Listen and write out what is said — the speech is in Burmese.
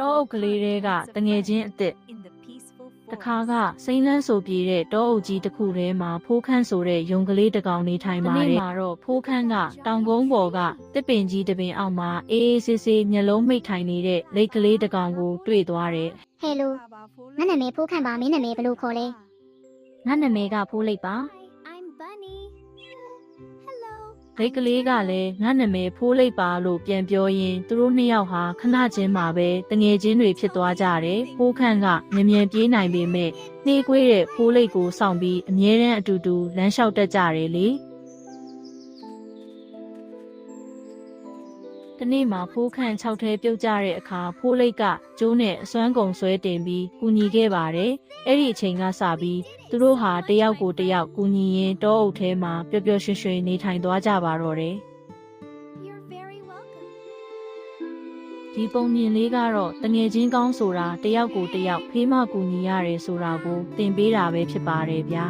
တောအုပ်ကလေးတွေကတငယ်ချင်းအစ်စ်တခါကစိမ့်လန်းဆိုပြေတဲ့တောအုပ်ကြီးတစ်ခုထဲမှာဖိုးခန့်ဆိုတဲ့ယုံကလေးတစ်ကောင်နေထိုင်ပါတယ်။ဒီနေ့မှာတော့ဖိုးခန့်ကတောင်ကုန်းပေါ်ကတစ်ပင်ကြီးတစ်ပင်အောက်မှာအေးအေးဆေးဆေးမျက်လုံးမိတ်ထိုင်နေတဲ့လိတ်ကလေးတစ်ကောင်ကိုတွေ့သွားတယ်။ ဟဲလိုငါနာမည်ဖိုးခန့်ပါမင်းနာမည်ဘယ်လိုခေါ်လဲ ငါနာမည်ကဖိုးလိတ်ပါလိတ်ကလေးကလည်းငါနာမည်ဖိုးလိတ်ပါလို့ပြန်ပြောရင်သူတို့နှစ်ယောက်ဟာခဏချင်းမှာပဲတငယ်ချင်းတွေဖြစ်သွားကြတယ်ဖိုးခန့်ကမြန်ပြေးနိုင်ပေမဲ့နှေးကွေးတဲ့ဖိုးလိတ်ကိုစောင့်ပြီးအမြဲတမ်းအတူတူလမ်းလျှောက်တက်ကြတယ်လေတနေ့မှာဖိုးခန့်6ထဲပြုတ်ကြတဲ့အခါဖိုးလိတ်ကကျိုးနဲ့အစွမ်းကုန်ဆွဲတင်ပြီးကူညီခဲ့ပါတယ်အဲ့ဒီအချိန်ကစပြီးသူတို့ဟာတယောက်ကိုတယောက်ကူညီရင်းတောအုပ်ထဲမှာပျော်ပျော်ရွှင်ရွှင်နေထိုင်သွားကြပါတော့တယ်ဒီပုံမြင်လေးကတော့တငယ်ချင်းကောင်းဆိုတာတယောက်ကိုတယောက်ဖေးမကူညီရတယ်ဆိုတာကိုသင်ပေးတာပဲဖြစ်ပါတယ်ဗျာ